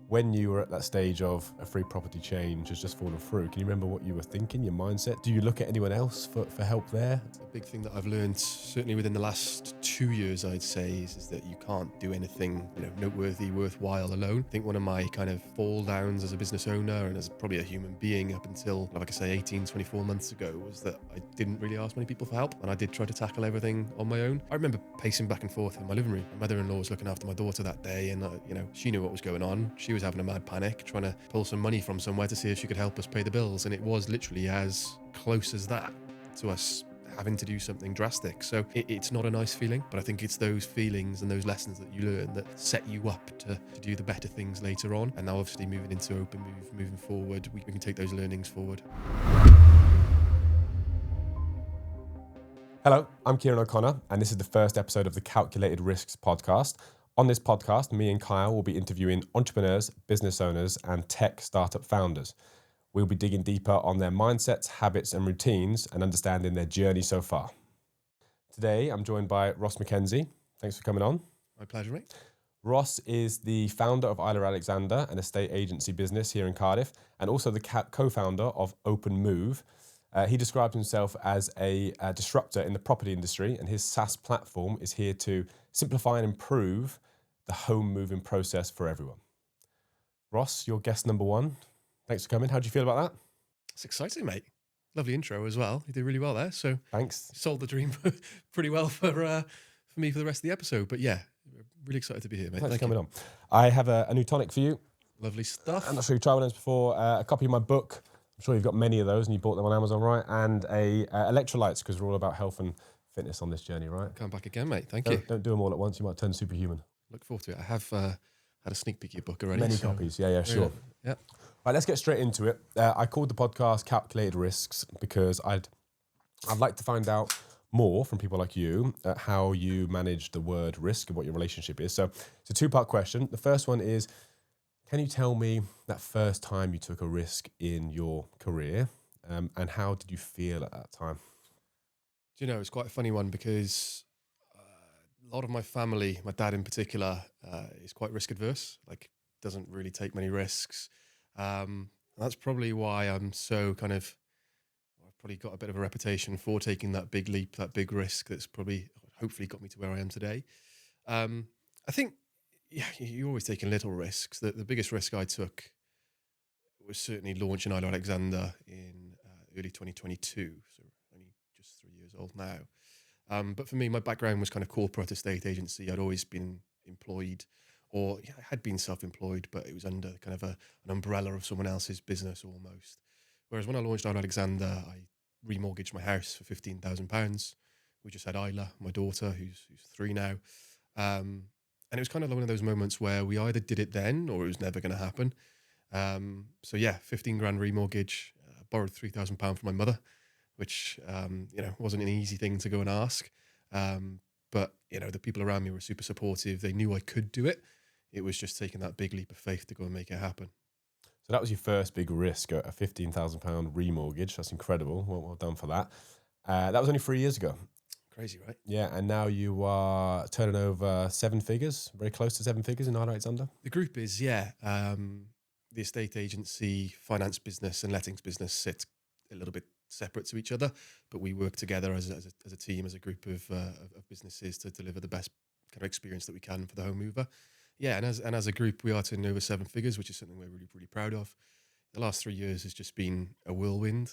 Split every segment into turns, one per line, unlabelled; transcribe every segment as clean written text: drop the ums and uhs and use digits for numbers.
When you were at that stage of a free property change has just fallen through, can you remember what you were thinking, your mindset? Do you look at anyone else for help there?
A big thing that I've learned, certainly within the last 2 years, I'd say, is that you can't do anything, noteworthy, worthwhile alone. I think one of my kind of fall downs as a business owner and as probably a human being up until, like I say, 18, 24 months ago, was that I didn't really ask many people for help, and I did try to tackle everything on my own. I remember pacing back and forth in my living room. My mother-in-law was looking after my daughter that day, and she knew what was going on. She was having a mad panic, trying to pull some money from somewhere to see if she could help us pay the bills, and it was literally as close as that to us having to do something drastic. So it's not a nice feeling, but I think it's those feelings and those lessons that you learn that set you up to do the better things later on. And now obviously moving into Open Moove, moving forward, we can take those learnings forward.
Hello, I'm Kieran O'Connor, and this is the first episode of the Calculated Risks podcast. On this podcast, me and Kyle will be interviewing entrepreneurs, business owners, and tech startup founders. We'll be digging deeper on their mindsets, habits, and routines and understanding their journey so far. Today, I'm joined by Ross McKenzie. Thanks for coming on.
My pleasure, mate.
Ross is the founder of Isla-Alexander, an estate agency business here in Cardiff, and also the co-founder of Open Moove. He describes himself as a disruptor in the property industry, and his SaaS platform is here to simplify and improve the home moving process for everyone. Ross, you're guest number one. Thanks for coming. How do you feel about that?
It's exciting, mate. Lovely intro as well. You did really well there. So
Thanks.
Sold the dream pretty well for me for the rest of the episode. But yeah, really excited to be here, mate.
Thanks for coming on. I have a new tonic for you.
Lovely stuff.
I'm not sure you've tried one of those before. A copy of my book. I'm sure you've got many of those and you bought them on Amazon, right? And electrolytes, because we're all about health and fitness on this journey, right?
Come back again, mate. Thank you.
Don't do them all at once. You might turn superhuman.
Look forward to it. I have had a sneak peek of your book already.
Many copies. Yeah, sure.
Yeah.
Right, let's get straight into it. I called the podcast Calculated Risks because I'd like to find out more from people like you how you manage the word risk and what your relationship is. So it's a two-part question. The first one is, can you tell me that first time you took a risk in your career and how did you feel at that time?
Do you know, it's quite a funny one because a lot of my family, my dad in particular, is quite risk adverse, like doesn't really take many risks. That's probably why I'm so I've probably got a bit of a reputation for taking that big leap, that big risk that's probably hopefully got me to where I am today. I think, you're always taking little risks. The biggest risk I took was certainly launching Isla-Alexander in early 2022, so only just 3 years old now. But for me, my background was kind of corporate estate agency. I'd always been employed, or I had been self-employed, but it was under kind of an umbrella of someone else's business almost. Whereas when I launched Isla-Alexander, I remortgaged my house for £15,000. We just had Isla, my daughter, who's 3 now. And it was kind of one of those moments where we either did it then or it was never going to happen. So yeah, 15 grand remortgage, borrowed £3,000 from my mother, which, wasn't an easy thing to go and ask. But, the people around me were super supportive. They knew I could do it. It was just taking that big leap of faith to go and make it happen.
So that was your first big risk, a £15,000 remortgage. That's incredible. Well done for that. That was only 3 years ago.
Crazy, right?
Yeah, and now you are turning over 7 figures, very close to 7 figures in Isla-Alexander.
The group is, the estate agency, finance business and lettings business sit a little bit separate to each other, but we work together as a team, as a group of businesses to deliver the best kind of experience that we can for the home mover. Yeah, and as a group, we are turning over 7 figures, which is something we're really, really proud of. The last 3 years has just been a whirlwind.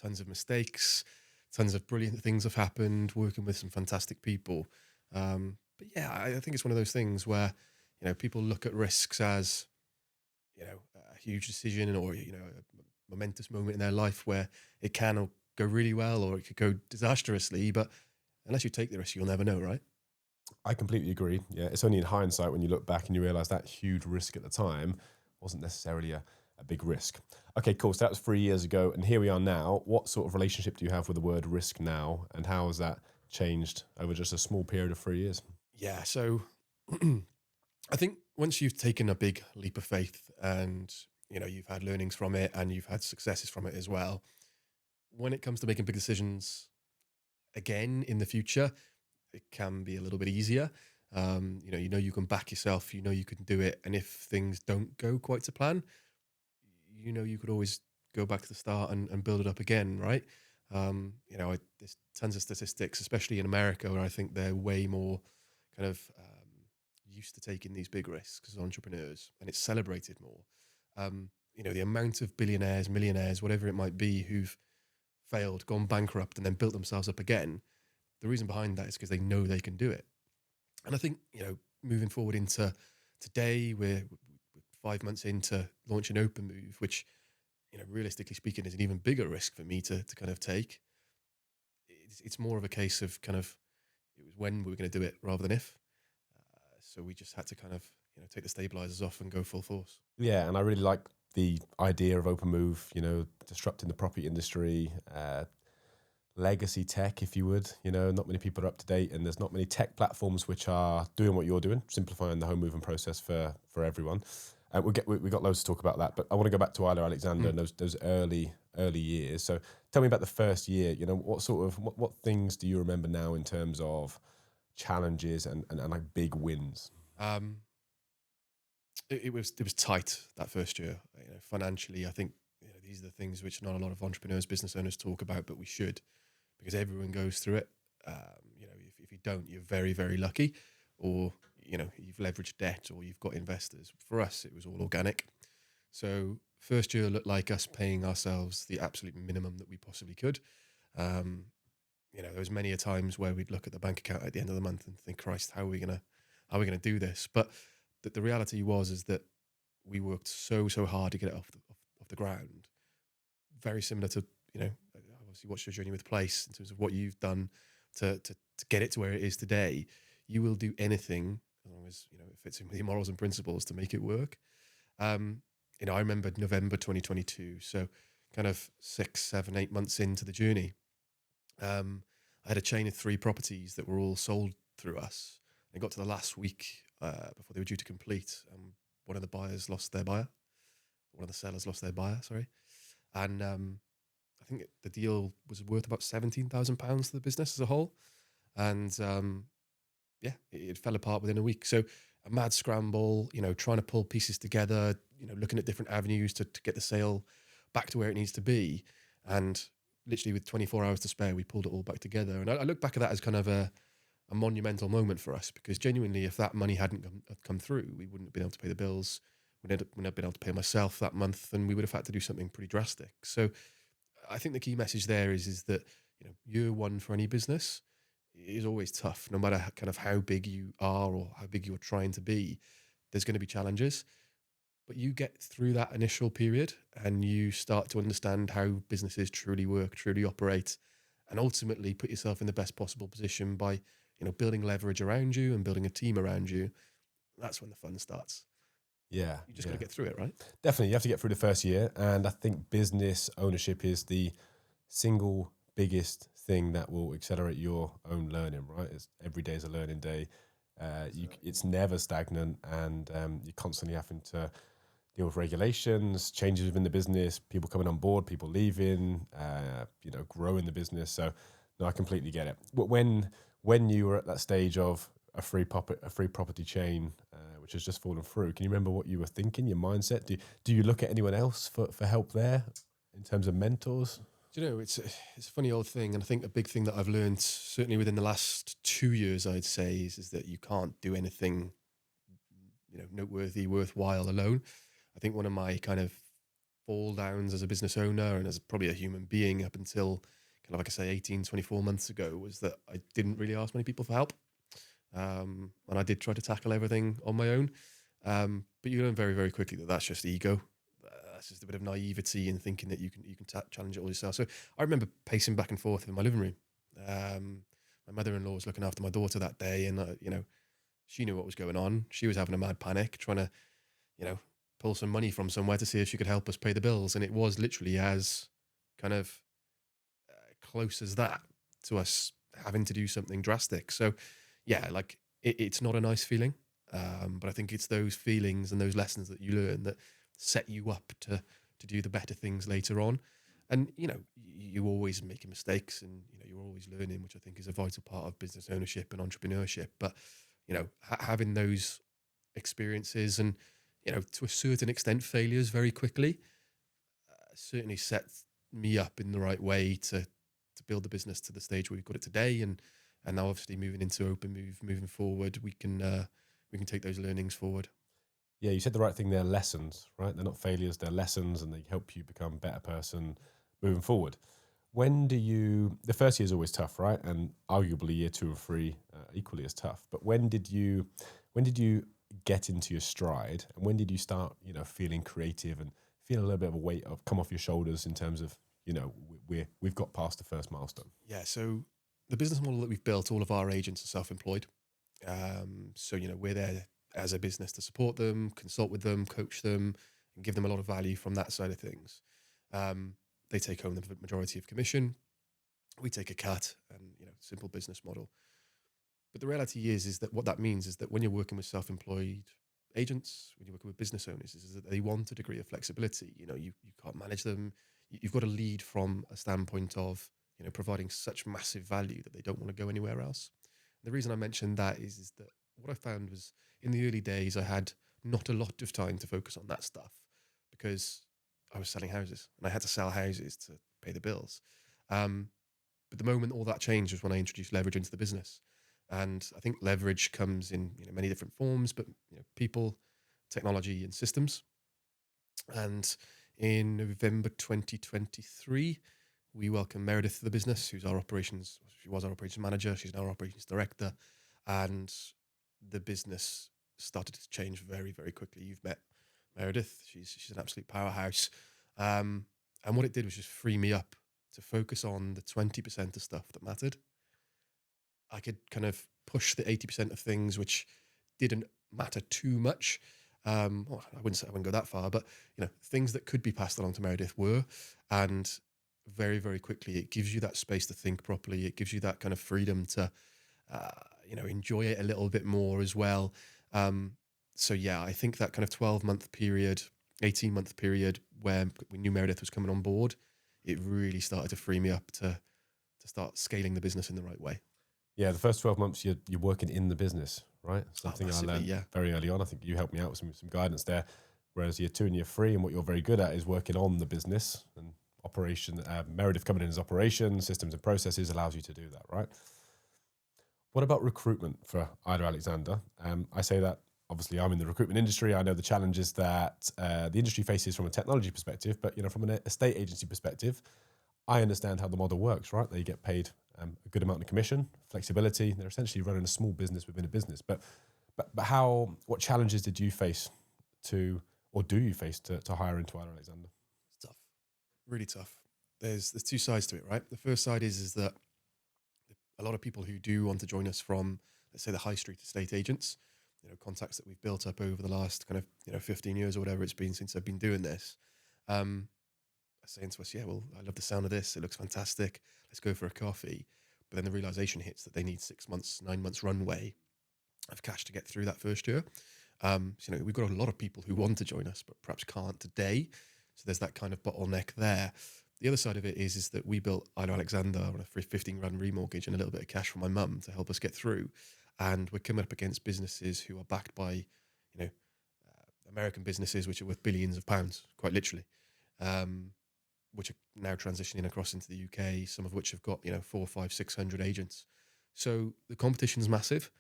Tons of mistakes, tons of brilliant things have happened, working with some fantastic people. But yeah, I think it's one of those things where, people look at risks as, a huge decision or, a momentous moment in their life where it can go really well or it could go disastrously. But unless you take the risk, you'll never know, right?
I completely agree. Yeah, it's only in hindsight when you look back and you realise that huge risk at the time wasn't necessarily a big risk. Okay, cool. So that was 3 years ago, and here we are now. What sort of relationship do you have with the word risk now, and how has that changed over just a small period of 3 years?
Yeah, so I think once you've taken a big leap of faith and, you've had learnings from it and you've had successes from it as well, when it comes to making big decisions again in the future, it can be a little bit easier. You know you can back yourself. You know you can do it. And if things don't go quite to plan, you know you could always go back to the start and build it up again, right? There's tons of statistics, especially in America, where I think they're way more kind of used to taking these big risks as entrepreneurs, and it's celebrated more. The amount of billionaires, millionaires, whatever it might be, who've failed, gone bankrupt, and then built themselves up again. The reason behind that is because they know they can do it. And I think, moving forward into today, we're 5 months into launching Open Moove, which, realistically speaking, is an even bigger risk for me to kind of take. It's more of a case of kind of, it was when we were going to do it rather than if. So we just had to kind of, take the stabilizers off and go full force.
Yeah, and I really like the idea of Open Moove, disrupting the property industry, legacy tech, if you would. Not many people are up to date, and there's not many tech platforms which are doing what you're doing, simplifying the home moving process for everyone. We got loads to talk about that, but I want to go back to Isla-Alexander and those early years. So tell me about the first year. What things do you remember now in terms of challenges and like big wins?
It was tight that first year. Financially, I think these are the things which not a lot of entrepreneurs, business owners talk about, but we should, because everyone goes through it. If you don't, you're very, very lucky, or you've leveraged debt, or you've got investors. For us, it was all organic. So first year looked like us paying ourselves the absolute minimum that we possibly could. There was many a times where we'd look at the bank account at the end of the month and think, Christ, how are we gonna do this? But the reality is that we worked so hard to get it off the ground. Very similar to obviously what's your journey with Place in terms of what you've done to get it to where it is today. You will do anything as long as it fits in with your morals and principles to make it work. I remember November 2022, so kind of 6, 7, 8 months into the journey. I had a chain of 3 properties that were all sold through us. It got to the last week before they were due to complete. One of the buyers lost their buyer. One of the sellers lost their buyer, sorry. And I think the deal was worth about £17,000 to the business as a whole. And it fell apart within a week. So a mad scramble, trying to pull pieces together, looking at different avenues to get the sale back to where it needs to be. And literally with 24 hours to spare, we pulled it all back together. And I look back at that as kind of a monumental moment for us, because genuinely, if that money hadn't come through, we wouldn't have been able to pay the bills. We wouldn't have been able to pay myself that month, and we would have had to do something pretty drastic. So I think the key message there is that year one for any business is always tough. No matter kind of how big you are or how big you're trying to be, there's going to be challenges. But you get through that initial period and you start to understand how businesses truly work, truly operate, and ultimately put yourself in the best possible position by building leverage around you and building a team around you. That's when the fun starts.
Yeah.
You just got to get through it, right?
Definitely. You have to get through the first year. And I think business ownership is the single biggest thing that will accelerate your own learning, right? Every day is a learning day. It's never stagnant, and you're constantly having to deal with regulations, changes within the business, people coming on board, people leaving, growing the business. So no, I completely get it. But when you were at that stage of a free property chain, which has just fallen through, can you remember what you were thinking, your mindset? Do you look at anyone else for help there in terms of mentors?
It's a funny old thing, and I think a big thing that I've learned, certainly within the last 2 years, I'd say, is that you can't do anything, noteworthy, worthwhile alone. I think one of my kind of fall downs as a business owner and as probably a human being up until kind of, like I say, 18, 24 months ago, was that I didn't really ask many people for help. And I did try to tackle everything on my own. But you learn very, very quickly that that's just ego. That's just a bit of naivety in thinking that you can challenge it all yourself. So I remember pacing back and forth in my living room. My mother-in-law was looking after my daughter that day, and she knew what was going on. She was having a mad panic, trying to, pull some money from somewhere to see if she could help us pay the bills. And it was literally as kind of close as that to us having to do something drastic. So yeah, like it's not a nice feeling. But I think it's those feelings and those lessons that you learn that set you up to do the better things later on. And, you're always making mistakes, and, you're always learning, which I think is a vital part of business ownership and entrepreneurship. But, having those experiences and, to a certain extent, failures very quickly, certainly set me up in the right way to build the business to the stage where we've got it today. And now obviously moving into Open Moove, moving forward, we can take those learnings forward.
Yeah, you said the right thing. They're lessons, right? They're not failures, they're lessons, and they help you become a better person moving forward. The first year is always tough, right? And arguably year 2 or 3 equally as tough. But when did you get into your stride, and when did you start, feeling creative and feel a little bit of a weight of come off your shoulders in terms of, we've got past the first milestone?
Yeah. So the business model that we've built, all of our agents are self-employed. So, we're there as a business to support them, consult with them, coach them, and give them a lot of value from that side of things. They take home the majority of commission. We take a cut, and, simple business model. But the reality is that what that means is that when you're working with self-employed agents, when you're working with business owners, is that they want a degree of flexibility. You can't manage them. You've got to lead from a standpoint of, providing such massive value that they don't want to go anywhere else. And the reason I mentioned that is that what I found was in the early days, I had not a lot of time to focus on that stuff because I was selling houses and I had to sell houses to pay the bills. But the moment all that changed was when I introduced leverage into the business. And I think leverage comes in many different forms, but people, technology, and systems. And in November 2023, we welcomed Meredith to the business, she was our operations manager. She's now our operations director. And the business started to change very, very quickly. You've met Meredith. She's an absolute powerhouse. And what it did was just free me up to focus on the 20% of stuff that mattered. I could kind of push the 80% of things which didn't matter too much. I wouldn't go that far, but things that could be passed along to Meredith were. And very, very quickly, it gives you that space to think properly. It gives you that kind of freedom to, enjoy it a little bit more as well. So yeah, I think that kind of 12-month period, 18-month period where we knew Meredith was coming on board, it really started to free me up to start scaling the business in the right way.
Yeah, the first 12 months you're working in the business, right? Something I learned very early on. I think you helped me out with some guidance there. Whereas year 2 and year 3, and what you're very good at is working on the business and operation. Meredith coming in as operations, systems and processes allows you to do that, right? What about recruitment for Isla-Alexander? I say that obviously I'm in the recruitment industry. I know the challenges that the industry faces from a technology perspective, but from an estate agency perspective, I understand how the model works, right? They get paid a good amount of commission, flexibility. They're essentially running a small business within a business. But what challenges did you face do you face to hire into Isla-Alexander?
It's tough, really tough. There's 2 sides to it, right? The first side is that a lot of people who do want to join us from, let's say, the high street estate agents, contacts that we've built up over the last kind of 15 years or whatever it's been since I've been doing this, are saying to us, yeah, well, I love the sound of this. It looks fantastic. Let's go for a coffee. But then the realization hits that they need 6 months, 9 months runway of cash to get through that first year. So, we've got a lot of people who want to join us, but perhaps can't today. So there's that kind of bottleneck there. The other side of it is that we built Isla-Alexander on a 15-grand remortgage and a little bit of cash from my mum to help us get through. And we're coming up against businesses who are backed by, American businesses, which are worth billions of pounds, quite literally, which are now transitioning across into the UK, some of which have got, 400, 500, 600 agents. So the competition's massive.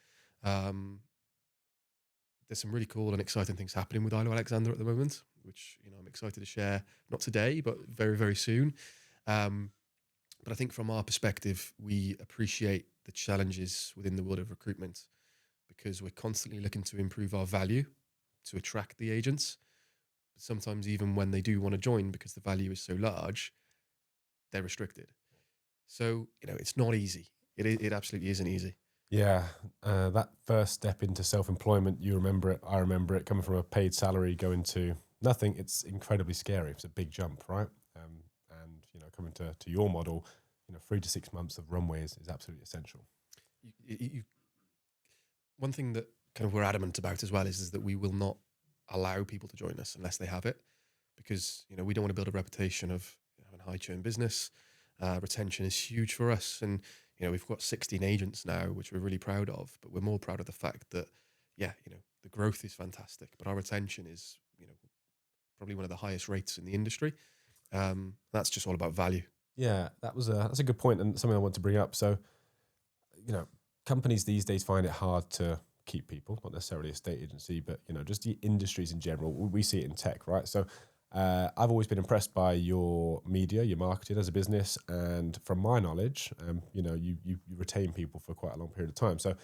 There's some really cool and exciting things happening with Isla-Alexander at the moment, which, I'm excited to share, not today, but very, very soon. But I think from our perspective, we appreciate the challenges within the world of recruitment because we're constantly looking to improve our value to attract the agents. But sometimes even when they do want to join, because the value is so large, they're restricted. So, it's not easy. It absolutely isn't easy.
Yeah, that first step into self-employment, you remember it, I remember it, coming from a paid salary going to nothing, it's incredibly scary. It's a big jump, right? And, coming to your model, 3 to 6 months of runway is absolutely essential.
One thing that kind of we're adamant about as well is that we will not allow people to join us unless they have it, because, we don't want to build a reputation of having high churn business. Retention is huge for us. And, we've got 16 agents now, which we're really proud of, but we're more proud of the fact that, the growth is fantastic, but our retention is, probably one of the highest rates in the industry. That's just all about value.
Yeah, that's a good point and something I want to bring up. So, companies these days find it hard to keep people, not necessarily a state agency, but just the industries in general. We see it in tech, right? So, I've always been impressed by your media, your marketing as a business, and from my knowledge, you retain people for quite a long period of time. So,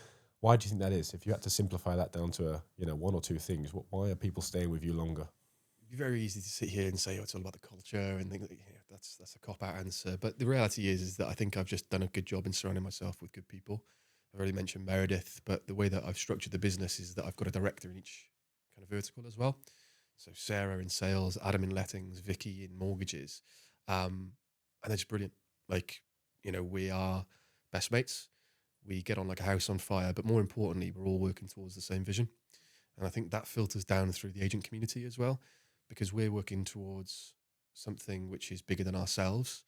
why do you think that is? If you had to simplify that down to one or two things, why are people staying with you longer?
It'd be very easy to sit here and say, it's all about the culture and think that that's a cop-out answer. But the reality is that I think I've just done a good job in surrounding myself with good people. I've already mentioned Meredith, but the way that I've structured the business is that I've got a director in each kind of vertical as well. So Sarah in sales, Adam in lettings, Vicky in mortgages. And they're just brilliant. We are best mates. We get on like a house on fire, but more importantly, we're all working towards the same vision. And I think that filters down through the agent community as well, because we're working towards something which is bigger than ourselves.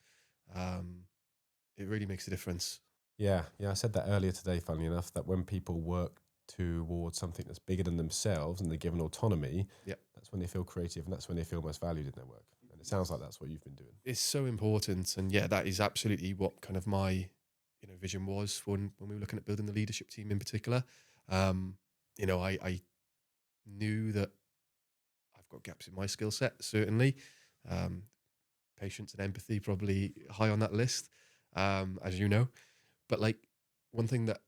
It really makes a difference.
Yeah. I said that earlier today, funnily enough, that when people work towards something that's bigger than themselves and they're given autonomy, that's when they feel creative and that's when they feel most valued in their work. And it sounds like that's what you've been doing.
It's so important. And that is absolutely what kind of my vision was when we were looking at building the leadership team in particular. I knew that I've got gaps in my skill set, certainly. Patience and empathy probably high on that list, as you know. But one thing that,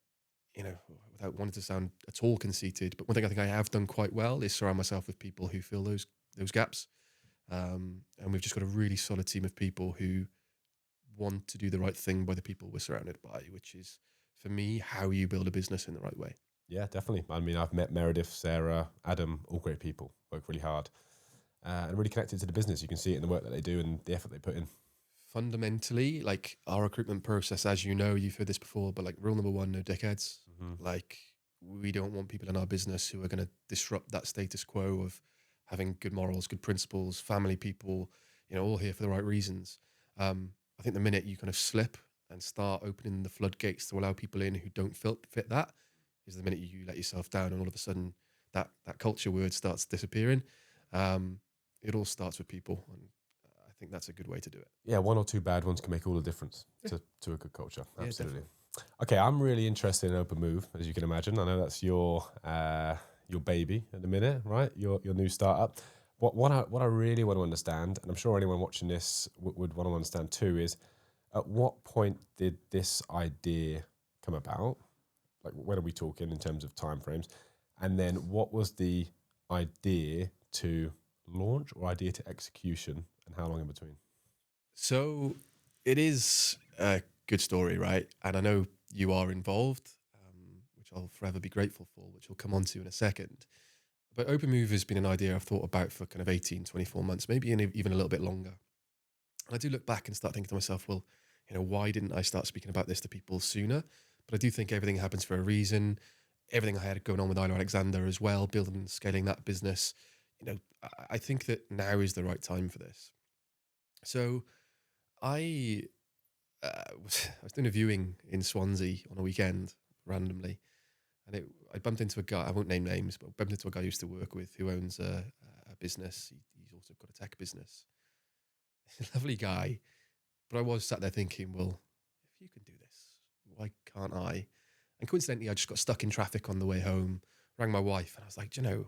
without wanting to sound at all conceited, but one thing I think I have done quite well is surround myself with people who fill those gaps. And we've just got a really solid team of people who want to do the right thing by the people we're surrounded by, which is, for me, how you build a business in the right way.
Yeah, definitely. I mean, I've met Meredith, Sarah, Adam, all great people, work really hard and really connected to the business. You can see it in the work that they do and the effort they put in.
Fundamentally, our recruitment process, as you know, you've heard this before, but rule number one, no dickheads. We don't want people in our business who are going to disrupt that status quo of having good morals, good principles, family people, all here for the right reasons. I think the minute you kind of slip and start opening the floodgates to allow people in who don't fit that is the minute you let yourself down, and all of a sudden that culture word starts disappearing. It all starts with people, and I think that's a good way to do it.
Yeah, one or two bad ones can make all the difference to a good culture. Absolutely.
Yeah,
okay, I'm really interested in Open Moove, as you can imagine. I know that's your baby at the minute, right? Your new startup. What I really want to understand, and I'm sure anyone watching this would want to understand too, is at what point did this idea come about? When are we talking in terms of timeframes? And then what was the idea to launch or idea to execution, and how long in between?
So it is a good story, right? And I know you are involved, which I'll forever be grateful for, which we'll come on to in a second. But Open Moove has been an idea I've thought about for kind of 18, 24 months, maybe even a little bit longer. And I do look back and start thinking to myself, well, why didn't I start speaking about this to people sooner? But I do think everything happens for a reason. Everything I had going on with Isla-Alexander as well, building and scaling that business. I think that now is the right time for this. So I was doing a viewing in Swansea on a weekend randomly. And I bumped into a guy, I won't name names, but bumped into a guy I used to work with who owns a business. He's also got a tech business. Lovely guy. But I was sat there thinking, well, if you can do this, why can't I? And coincidentally, I just got stuck in traffic on the way home, rang my wife, and I was like, I'm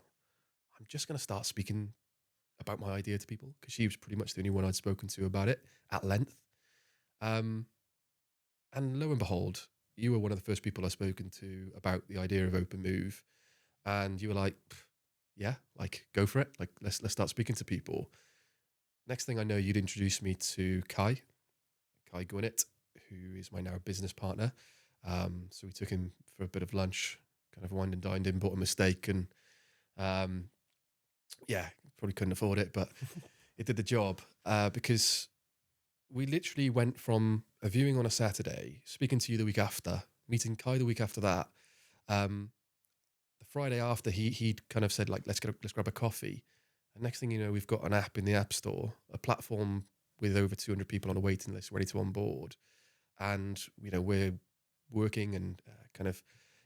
just going to start speaking about my idea to people, because she was pretty much the only one I'd spoken to about it at length. And lo and behold, you were one of the first people I've spoken to about the idea of Open Moove. And you were like, yeah, go for it. Let's start speaking to people. Next thing I know, you'd introduced me to Cai Gwinnutt, who is my now business partner. So we took him for a bit of lunch, kind of wined and dined him, bought him a steak, and probably couldn't afford it, but it did the job, because we literally went from a viewing on a Saturday, speaking to you the week after, meeting Cai the week after that. The Friday after, he'd kind of said, let's grab a coffee. And next thing you know, we've got an app in the App Store, a platform with over 200 people on a waiting list ready to onboard. And, we're working and kind of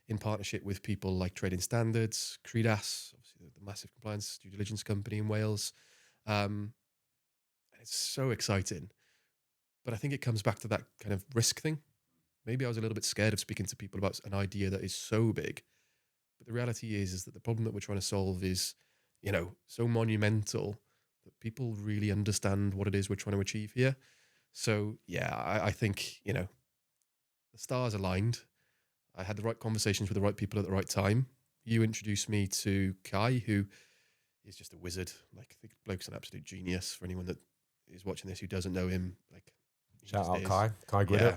in partnership with people like Trading Standards, Credas, obviously the massive compliance due diligence company in Wales. It's so exciting. But I think it comes back to that kind of risk thing. Maybe I was a little bit scared of speaking to people about an idea that is so big. But the reality is that the problem that we're trying to solve is, so monumental that people really understand what it is we're trying to achieve here. So, yeah, I think, the stars aligned. I had the right conversations with the right people at the right time. You introduced me to Cai, who is just a wizard. Like, the bloke's an absolute genius for anyone that is watching this who doesn't know him. Like,
Shout out Cai Gwinnutt.
Yeah,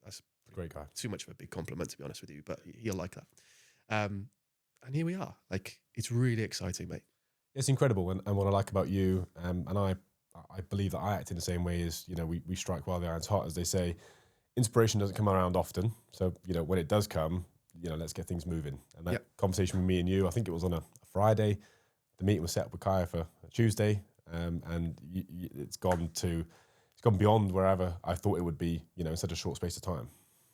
that's
Great guy.
too much of a big compliment, to be honest with you, but he'll like that. And here we are. Like, it's really exciting, mate.
It's incredible, and what I like about you, and I believe that I act in the same way as, we strike while the iron's hot, as they say. Inspiration doesn't come around often, so when it does come, let's get things moving. And that conversation with me and you, I think it was on a Friday. The meeting was set up with Kaya for a Tuesday, and it's gone beyond wherever I thought it would be, in such a short space of time.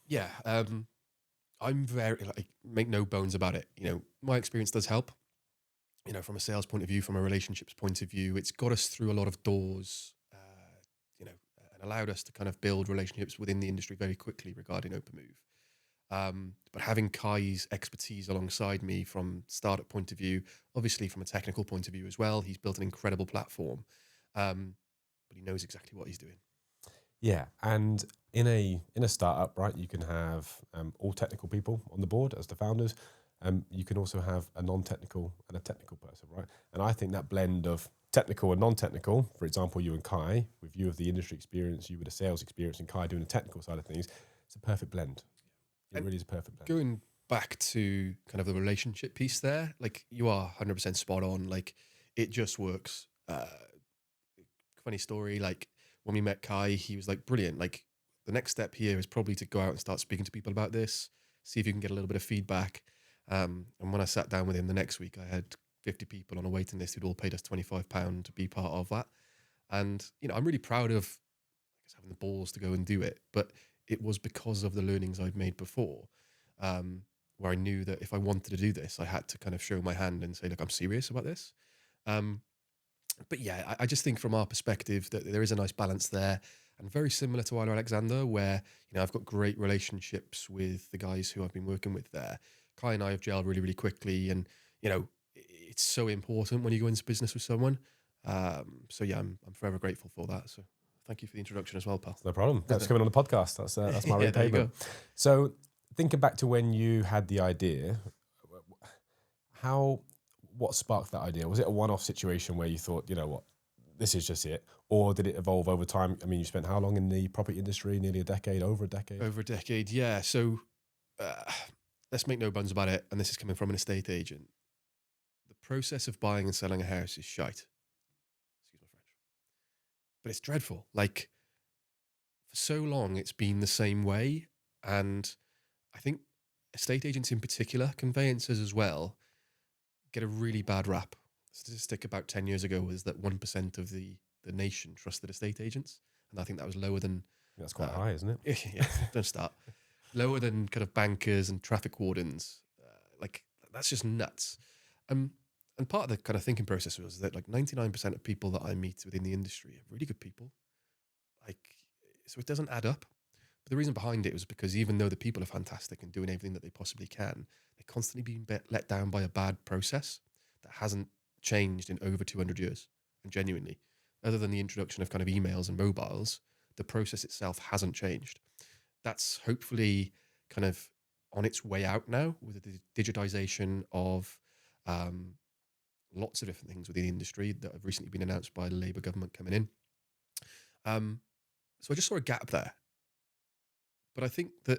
Yeah, I'm very, make no bones about it. My experience does help. From a sales point of view, from a relationships point of view, it's got us through a lot of doors, and allowed us to kind of build relationships within the industry very quickly regarding Open Moove. But having Kai's expertise alongside me from startup point of view, obviously from a technical point of view as well, he's built an incredible platform, but he knows exactly what he's doing.
Yeah, and in a startup, right, you can have all technical people on the board as the founders. You can also have a non-technical and a technical person, right? And I think that blend of technical and non-technical, for example, you and Cai, with you of the industry experience, you with the sales experience, and Cai doing the technical side of things, it's a perfect blend. It really is a perfect blend.
Going back to kind of the relationship piece there, like, you are 100% spot on. Like, it just works. Funny story, like, when we met Cai, he was like, brilliant. Like, the next step here is probably to go out and start speaking to people about this, see if you can get a little bit of feedback. And when I sat down with him the next week, I had 50 people on a waiting list who'd all paid us £25 to be part of that. And, I'm really proud of, having the balls to go and do it. But it was because of the learnings I'd made before, where I knew that if I wanted to do this, I had to kind of show my hand and say, look, I'm serious about this. But yeah, I just think from our perspective that there is a nice balance there, and very similar to Isla-Alexander, where, I've got great relationships with the guys who I've been working with there. Cai and I have gelled really, really quickly, and, it's so important when you go into business with someone. So yeah, I'm forever grateful for that. So thank you for the introduction as well, pal.
No problem. Thanks for coming on the podcast. That's my repayment. So thinking back to when you had the idea, what sparked that idea? Was it a one-off situation where you thought, what, this is just it? Or did it evolve over time? I mean, you spent how long in the property industry? Nearly a decade, over a decade?
Over a decade, yeah. So let's make no bones about it. And this is coming from an estate agent. The process of buying and selling a house is shite. Excuse my French. But it's dreadful. Like, for so long, it's been the same way. And I think estate agents in particular, conveyancers as well, get a really bad rap. The statistic about 10 years ago was that 1% of the nation trusted estate agents. And I think that was lower than...
That's quite high, isn't it?
Yeah, don't start. Lower than kind of bankers and traffic wardens. That's just nuts. And part of the kind of thinking process was that 99% of people that I meet within the industry are really good people. So it doesn't add up. But the reason behind it was because even though the people are fantastic and doing everything that they possibly can, they're constantly being let down by a bad process that hasn't changed in over 200 years. And genuinely, other than the introduction of kind of emails and mobiles, the process itself hasn't changed. That's hopefully kind of on its way out now with the digitization of lots of different things within the industry that have recently been announced by the Labour government coming in. So I just saw a gap there. But I think that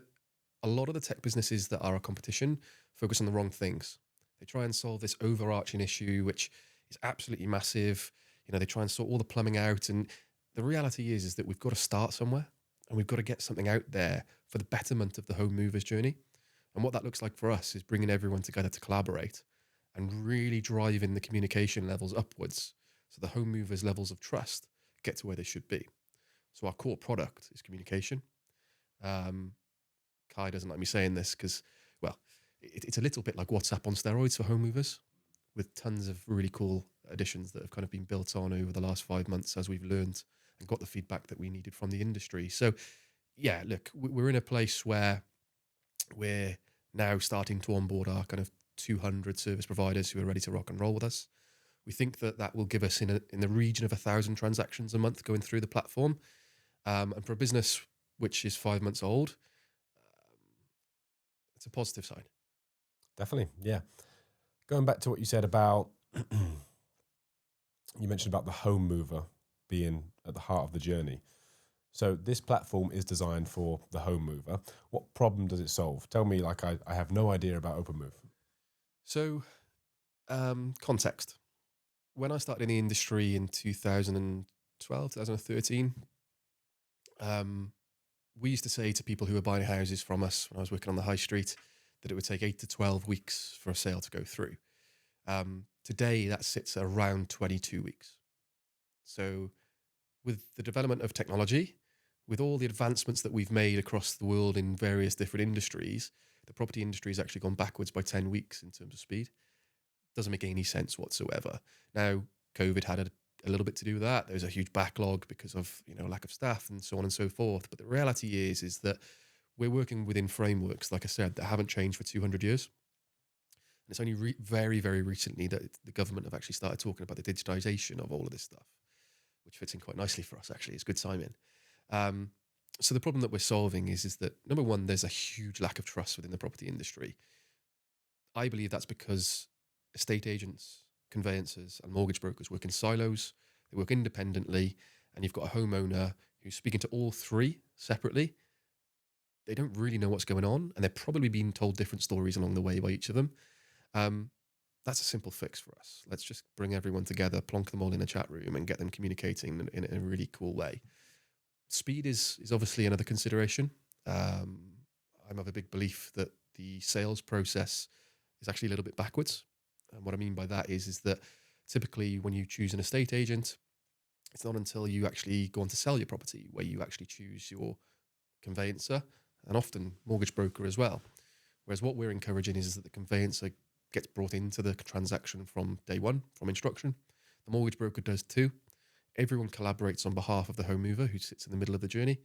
a lot of the tech businesses that are our competition focus on the wrong things. They try and solve this overarching issue, which is absolutely massive. They try and sort all the plumbing out. And the reality is that we've got to start somewhere, and we've got to get something out there for the betterment of the home movers journey. And what that looks like for us is bringing everyone together to collaborate and really driving the communication levels upwards so the home movers' levels of trust get to where they should be. So our core product is communication. Kai doesn't like me saying this because, well, it's a little bit like WhatsApp on steroids for home movers, with tons of really cool additions that have kind of been built on over the last 5 months as we've learned and got the feedback that we needed from the industry. So, yeah, look, we're in a place where we're now starting to onboard our kind of 200 service providers who are ready to rock and roll with us. We think that that will give us in the region of 1,000 transactions a month going through the platform. And for a business which is 5 months old, it's a positive sign.
Definitely, yeah. Going back to what you said about, you mentioned about the home mover being at the heart of the journey. So this platform is designed for the home mover. What problem does it solve? Tell me, like I have no idea about Open Moove.
So, context. When I started in the industry in 2012, 2013, we used to say to people who were buying houses from us when I was working on the high street that it would take 8 to 12 weeks for a sale to go through. Today, that sits at around 22 weeks. So with the development of technology, with all the advancements that we've made across the world in various different industries, the property industry has actually gone backwards by 10 weeks in terms of speed. Doesn't make any sense whatsoever. Now, COVID had a little bit to do with that. There was a huge backlog because of lack of staff and so on and so forth. But the reality is that we're working within frameworks, like I said, that haven't changed for 200 years. And it's only very, very recently that the government have actually started talking about the digitization of all of this stuff, which fits in quite nicely for us, actually. It's good timing. So the problem that we're solving is that, number one, there's a huge lack of trust within the property industry. I believe that's because estate agents, conveyancers, and mortgage brokers work in silos. They work independently, and you've got a homeowner who's speaking to all three separately. They don't really know what's going on, and they're probably being told different stories along the way by each of them. That's a simple fix for us. Let's just bring everyone together, plonk them all in a chat room, and get them communicating in a really cool way. Speed is obviously another consideration. I'm of a big belief that the sales process is actually a little bit backwards. And what I mean by that is that typically when you choose an estate agent, it's not until you actually go on to sell your property where you actually choose your conveyancer and often mortgage broker as well. Whereas what we're encouraging is that the conveyancer gets brought into the transaction from day one, from instruction. The mortgage broker does too. Everyone collaborates on behalf of the home mover who sits in the middle of the journey.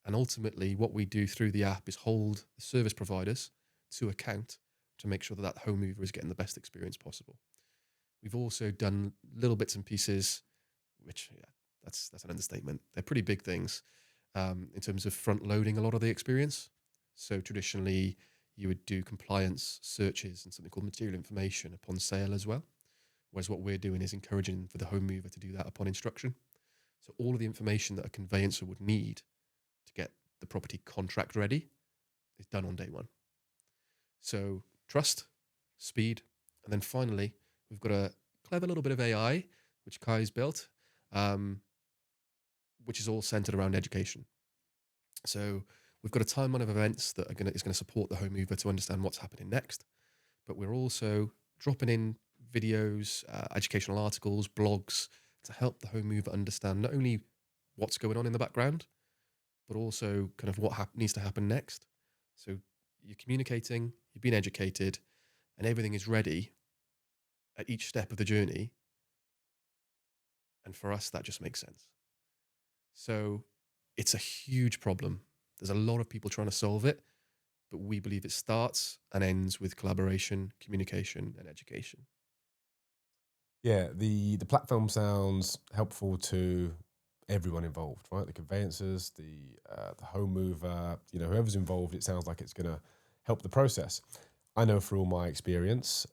And ultimately, what we do through the app is hold the service providers to account to make sure that that home mover is getting the best experience possible. We've also done little bits and pieces, which, yeah, that's an understatement. They're pretty big things in terms of front loading a lot of the experience. So traditionally, you would do compliance searches and something called material information upon sale as well. Whereas what we're doing is encouraging for the home mover to do that upon instruction. So all of the information that a conveyancer would need to get the property contract ready is done on day one. So trust, speed, and then finally, we've got a clever little bit of AI, which Kai's built, which is all centered around education. So we've got a timeline of events that is going to support the home mover to understand what's happening next. But we're also dropping in videos, educational articles, blogs to help the home mover understand not only what's going on in the background, but also kind of what needs to happen next. So you're communicating, you've been educated, and everything is ready at each step of the journey. And for us, that just makes sense. So it's a huge problem. There's a lot of people trying to solve it, but we believe it starts and ends with collaboration, communication, and education.
Yeah, the platform sounds helpful to everyone involved, right? The conveyancers, the home mover, whoever's involved. It sounds like it's going to help the process. I know through all my experience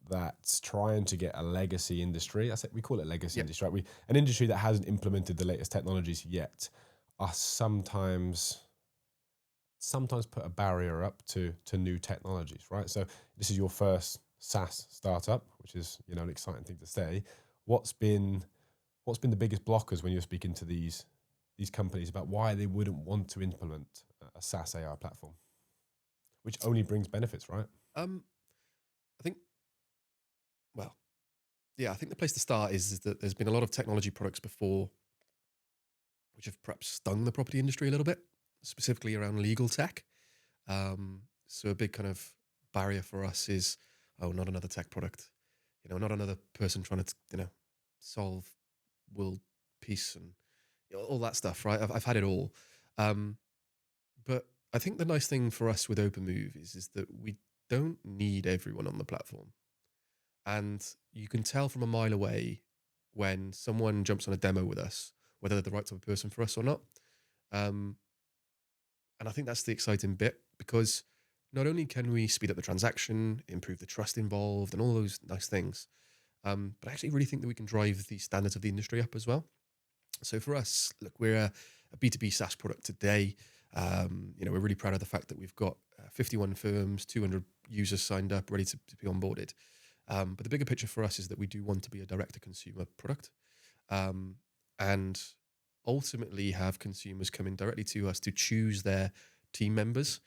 that trying to get a legacy industry, we call it legacy industry, right? An industry that hasn't implemented the latest technologies yet, are sometimes put a barrier up to new technologies, right? So this is your first SaaS startup, which is an exciting thing to say. What's been the biggest blockers when you're speaking to these companies about why they wouldn't want to implement a SaaS AI platform, which only brings benefits, right?
I think, I think the place to start is that there's been a lot of technology products before which have perhaps stung the property industry a little bit. specifically around legal tech. So a big kind of barrier for us is, not another tech product, not another person trying to, solve world peace and all that stuff, right? I've had it all. But I think the nice thing for us with Open Moove is that we don't need everyone on the platform. And you can tell from a mile away when someone jumps on a demo with us, whether they're the right type of person for us or not. And I think that's the exciting bit, because not only can we speed up the transaction, improve the trust involved and all those nice things, but I actually really think that we can drive the standards of the industry up as well. So for us, look, we're a B2B SaaS product today. We're really proud of the fact that we've got 51 firms, 200 users signed up, ready to be onboarded. But the bigger picture for us is that we do want to be a direct-to-consumer product, and ultimately have consumers coming directly to us to choose their team members,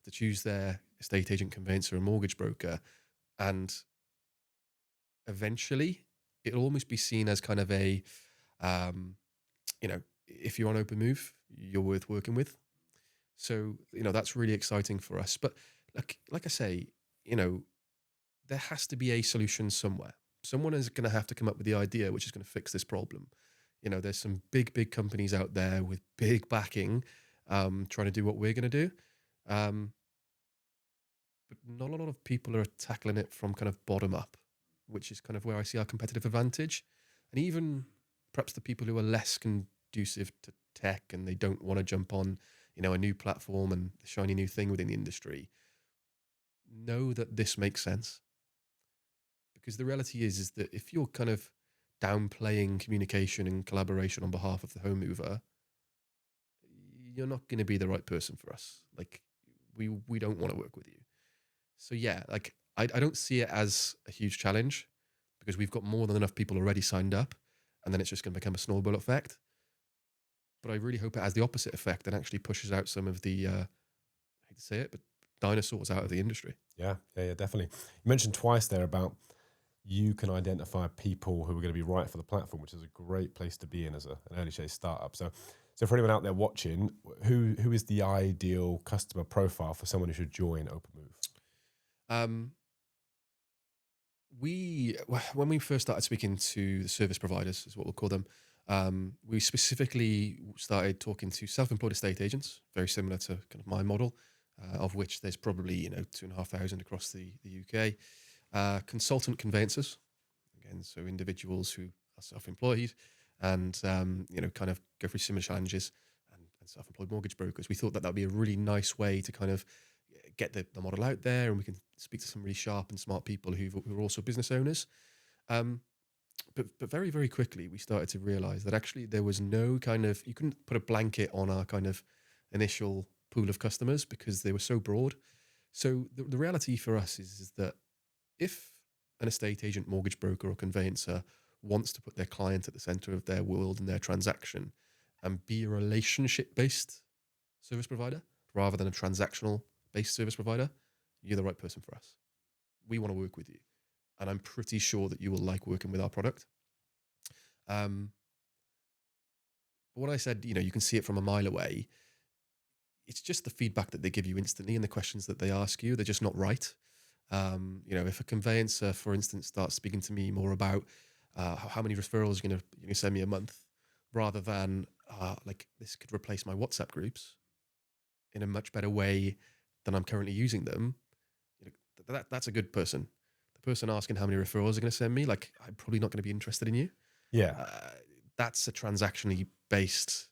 to choose their estate agent, conveyancer, and mortgage broker. And eventually, it'll almost be seen as kind of a, if you're on Open Moove, you're worth working with. So, that's really exciting for us. But like I say, there has to be a solution somewhere. Someone is going to have to come up with the idea which is going to fix this problem. There's some big companies out there with big backing, trying to do what we're going to do. But not a lot of people are tackling it from kind of bottom up, which is kind of where I see our competitive advantage. And even perhaps the people who are less conducive to tech and they don't want to jump on, a new platform and the shiny new thing within the industry, know that this makes sense. Because the reality is that if you're kind of downplaying communication and collaboration on behalf of the home mover, you're not going to be the right person for us. Like, we don't want to work with you. So yeah, I don't see it as a huge challenge, because we've got more than enough people already signed up, and then it's just going to become a snowball effect. But I really hope it has the opposite effect and actually pushes out some of the, I hate to say it, but dinosaurs out of the industry.
Yeah, definitely. You mentioned twice there about you can identify people who are going to be right for the platform, which is a great place to be in as an early stage startup. So for anyone out there watching, who is the ideal customer profile for someone who should join Open Moove?
When we first started speaking to the service providers, is what we'll call them, we specifically started talking to self-employed estate agents, very similar to kind of my model, of which there's probably 2,500 across the UK. Consultant conveyancers, again, so individuals who are self-employed and kind of go through similar challenges, and self-employed mortgage brokers. We thought that would be a really nice way to kind of get the model out there, and we can speak to some really sharp and smart people who are also business owners. But very, very quickly, we started to realize that actually there was no kind of, you couldn't put a blanket on our kind of initial pool of customers because they were so broad. So the reality for us is that if an estate agent, mortgage broker, or conveyancer wants to put their client at the center of their world and their transaction and be a relationship-based service provider rather than a transactional-based service provider, you're the right person for us. We want to work with you. And I'm pretty sure that you will like working with our product. But when I said, you can see it from a mile away, it's just the feedback that they give you instantly and the questions that they ask you. They're just not right. If a conveyancer, for instance, starts speaking to me more about how many referrals you're going to send me a month, rather than this could replace my WhatsApp groups in a much better way than I'm currently using them, that's a good person. The person asking how many referrals are going to send me, I'm probably not going to be interested in you.
Yeah.
That's a transactional based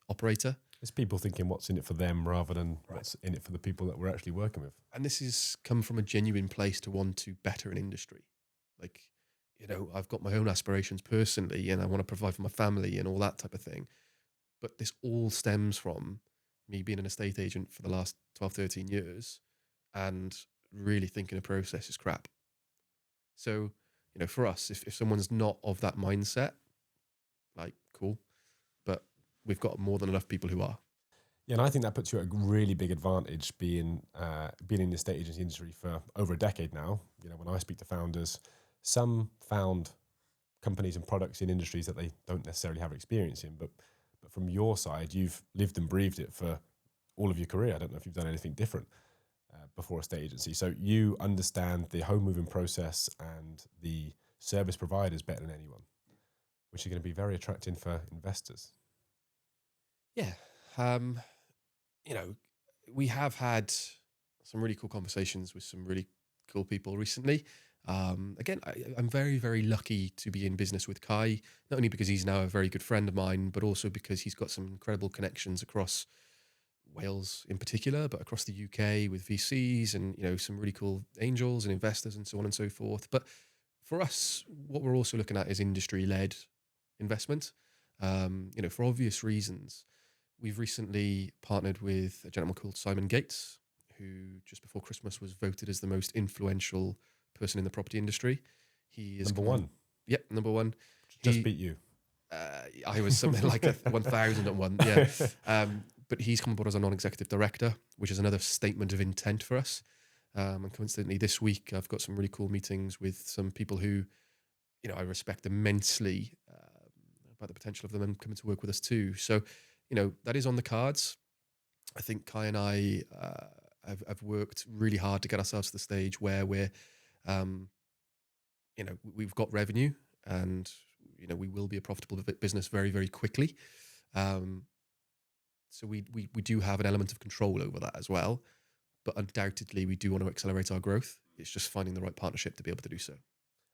operator.
It's people thinking what's in it for them rather than what's in it for the people that we're actually working with.
And this has come from a genuine place to want to better an industry. I've got my own aspirations personally, and I want to provide for my family and all that type of thing. But this all stems from me being an estate agent for the last 12, 13 years and really thinking a process is crap. So, for us, if someone's not of that mindset, cool. But we've got more than enough people who are.
Yeah, and I think that puts you at a really big advantage being in the estate agency industry for over a decade now. When I speak to founders, some found companies and products in industries that they don't necessarily have experience in, but But from your side, you've lived and breathed it for all of your career. I don't know if you've done anything different before a state agency. So you understand the home moving process and the service providers better than anyone, which is going to be very attractive for investors.
Yeah. You know, we have had some really cool conversations with some really cool people recently. Again, I'm very, very lucky to be in business with Cai, not only because he's now a very good friend of mine, but also because he's got some incredible connections across Wales in particular, but across the UK with VCs and, you know, some really cool angels and investors and so on and so forth. But for us, what we're also looking at is industry-led investment. You know, for obvious reasons, we've recently partnered with a gentleman called Simon Gates, who just before Christmas was voted as the most influential person in the property industry. He is
Number one.
Yep, number one.
Just beat you.
I was something like 1,001. Yeah. But he's come aboard as a non-executive director, which is another statement of intent for us. And coincidentally, this week I've got some really cool meetings with some people who, you know, I respect immensely about the potential of them coming to work with us too. So, you know, that is on the cards. I think Cai and I have worked really hard to get ourselves to the stage where we're, you know, we've got revenue and, you know, we will be a profitable business very, very quickly. So we do have an element of control over that as well. But undoubtedly, we do want to accelerate our growth. It's just finding the right partnership to be able to do so.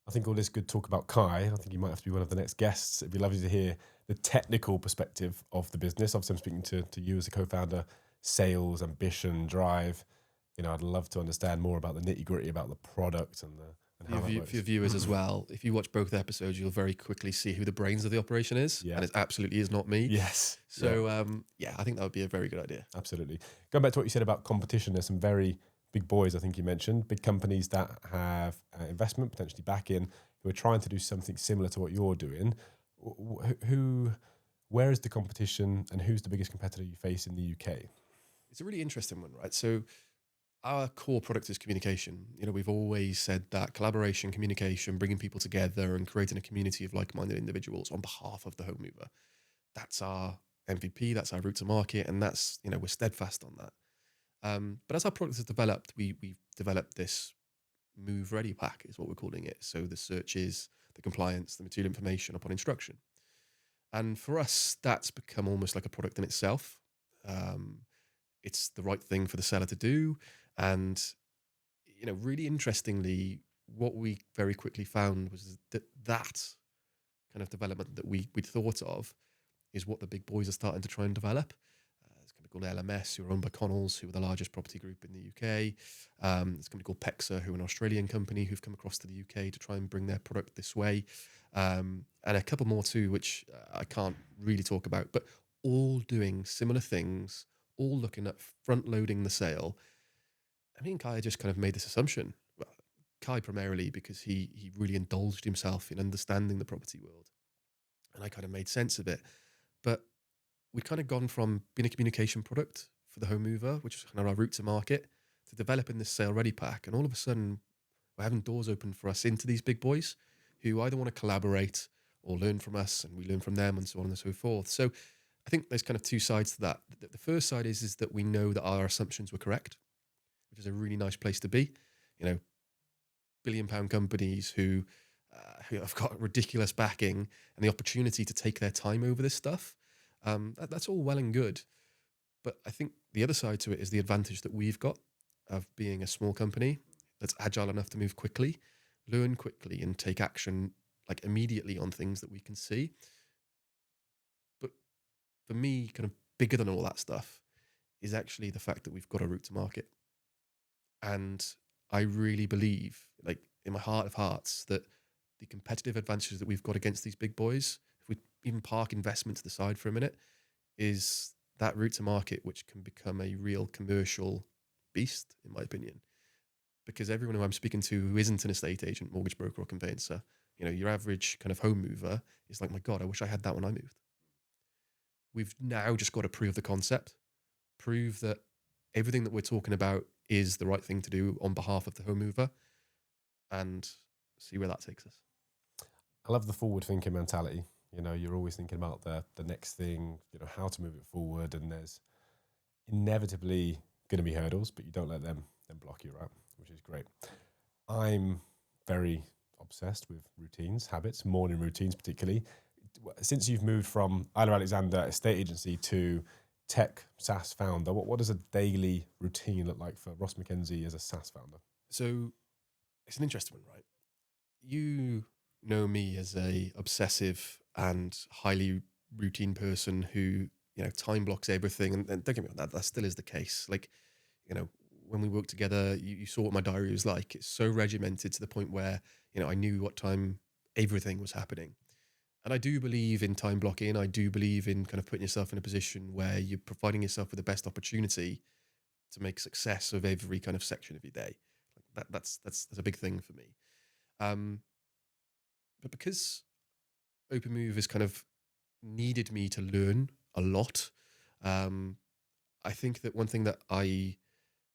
I think all this good talk about Cai. I think you might have to be one of the next guests. It'd be lovely to hear the technical perspective of the business. Obviously, I'm speaking to you as a co-founder, sales, ambition, drive. You know, I'd love to understand more about the nitty gritty about the product and how that works.
For your viewers as well, if you watch both episodes, you'll very quickly see who the brains of the operation is.
Yeah.
And it absolutely is not me.
Yes.
So, yeah, I think that would be a very good idea.
Absolutely. Going back to what you said about competition, there's some very big boys, I think you mentioned, big companies that have investment, potentially back in, who are trying to do something similar to what you're doing. Where is the competition and who's the biggest competitor you face in the UK?
It's a really interesting one, right? So our core product is communication. You know, we've always said that collaboration, communication, bringing people together and creating a community of like-minded individuals on behalf of the home mover. That's our MVP, that's our route to market, and that's, you know, we're steadfast on that. But as our product has developed, we've developed this Move Ready pack is what we're calling it. So the searches, the compliance, the material information upon instruction. And for us, that's become almost like a product in itself. It's the right thing for the seller to do. And, you know, really interestingly, what we very quickly found was that kind of development that we'd thought of is what the big boys are starting to try and develop. It's a company called LMS, who are owned by Connells, who are the largest property group in the UK. There's a company called PEXA, who are an Australian company who've come across to the UK to try and bring their product this way. And a couple more too, which I can't really talk about, but all doing similar things, all looking at front-loading the sale. I mean, Cai just kind of made this assumption. Well, Cai primarily because he really indulged himself in understanding the property world. And I kind of made sense of it. But we'd kind of gone from being a communication product for the home mover, which is kind of our route to market, to developing this sale ready pack. And all of a sudden, we're having doors open for us into these big boys who either want to collaborate or learn from us, and we learn from them, and so on and so forth. So I think there's kind of two sides to that. The first side is that we know that our assumptions were correct, which is a really nice place to be. You know, billion-pound companies who have got ridiculous backing and the opportunity to take their time over this stuff. That's all well and good. But I think the other side to it is the advantage that we've got of being a small company that's agile enough to move quickly, learn quickly, and take action like immediately on things that we can see. But for me, kind of bigger than all that stuff is actually the fact that we've got a route to market. And I really believe, like in my heart of hearts, that the competitive advantages that we've got against these big boys, if we even park investment to the side for a minute, is that route to market, which can become a real commercial beast, in my opinion. Because everyone who I'm speaking to who isn't an estate agent, mortgage broker, or conveyancer, you know, your average kind of home mover is like, my God, I wish I had that when I moved. We've now just got to prove the concept, prove that everything that we're talking about is the right thing to do on behalf of the home mover, and see where that takes us.
I love the forward thinking mentality. You know, you're always thinking about the next thing, you know, how to move it forward, and there's inevitably going to be hurdles, but you don't let them block you, right? Which is great. I'm very obsessed with routines, habits, morning routines particularly. Since you've moved from Isla-Alexander estate agency to tech SaaS founder, what does a daily routine look like for Ross McKenzie as a SaaS founder?
So it's an interesting one, right? You know me as a obsessive and highly routine person who, you know, time blocks everything. And don't get me wrong, that still is the case. Like, you know, when we worked together, you saw what my diary was like. It's so regimented to the point where, you know, I knew what time everything was happening. And I do believe in time blocking. I do believe in kind of putting yourself in a position where you're providing yourself with the best opportunity to make success of every kind of section of your day. Like that's a big thing for me. But because Open Moove has kind of needed me to learn a lot, I think that one thing that I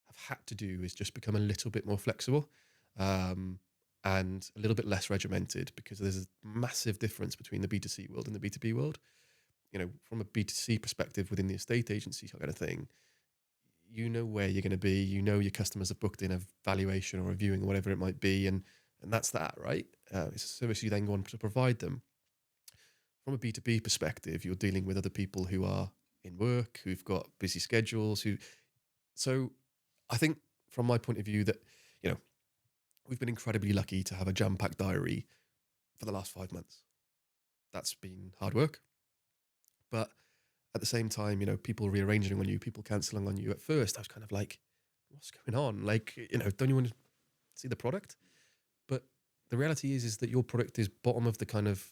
have had to do is just become a little bit more flexible and a little bit less regimented, because there's a massive difference between the B2C world and the B2B world. You know, from a B2C perspective within the estate agency kind of thing, you know where you're going to be, you know your customers have booked in a valuation or a viewing or whatever it might be, and that's that, right? It's a service you then go on to provide them. From a B2B perspective, you're dealing with other people who are in work, who've got busy schedules, so I think from my point of view that, you know, we've been incredibly lucky to have a jam-packed diary for the last 5 months. That's been hard work. But at the same time, you know, people rearranging on you, people cancelling on you. At first, I was kind of like, what's going on? Like, you know, don't you want to see the product? But the reality is that your product is bottom of the kind of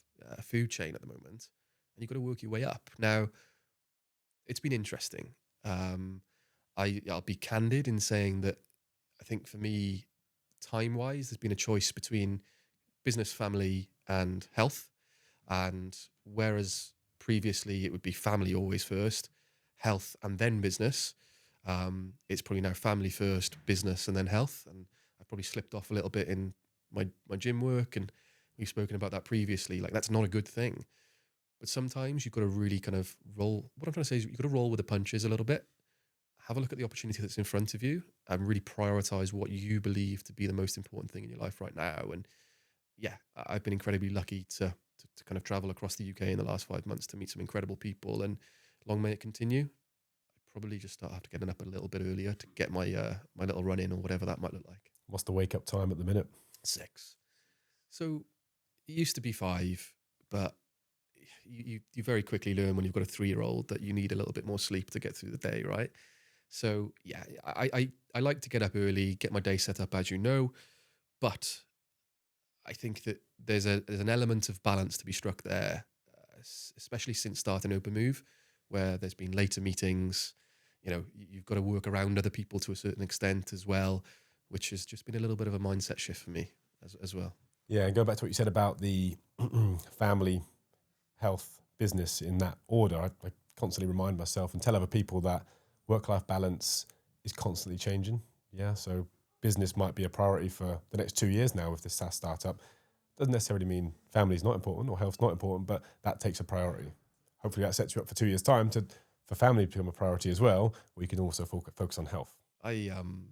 food chain at the moment, and you've got to work your way up. Now, it's been interesting. I'll be candid in saying that I think for me, time-wise, there's been a choice between business, family, and health. And whereas previously it would be family always first, health, and then business, it's probably now family first, business, and then health. And I've probably slipped off a little bit in my gym work, and we've spoken about that previously. Like, that's not a good thing. But sometimes you've got to really kind of roll. What I'm trying to say is you've got to roll with the punches a little bit. Have a look at the opportunity that's in front of you and really prioritize what you believe to be the most important thing in your life right now. And yeah, I've been incredibly lucky to kind of travel across the UK in the last 5 months to meet some incredible people, and long may it continue. I probably just start after getting up a little bit earlier to get my my little run in or whatever that might look like.
What's the wake up time at the minute?
6. So it used to be 5, but you very quickly learn when you've got a 3-year-old that you need a little bit more sleep to get through the day, right? So yeah, I like to get up early, get my day set up, as you know, but I think that there's an element of balance to be struck there, especially since starting Open Moove, where there's been later meetings. You know, you've got to work around other people to a certain extent as well, which has just been a little bit of a mindset shift for me as well.
Yeah, and go back to what you said about the family, health, business in that order. I constantly remind myself and tell other people that work-life balance is constantly changing. Yeah, so business might be a priority for the next 2 years now with this SaaS startup. Doesn't necessarily mean family is not important or health's not important, but that takes a priority. Hopefully that sets you up for 2 years' time for family to become a priority as well, where you can also focus on health.
I'm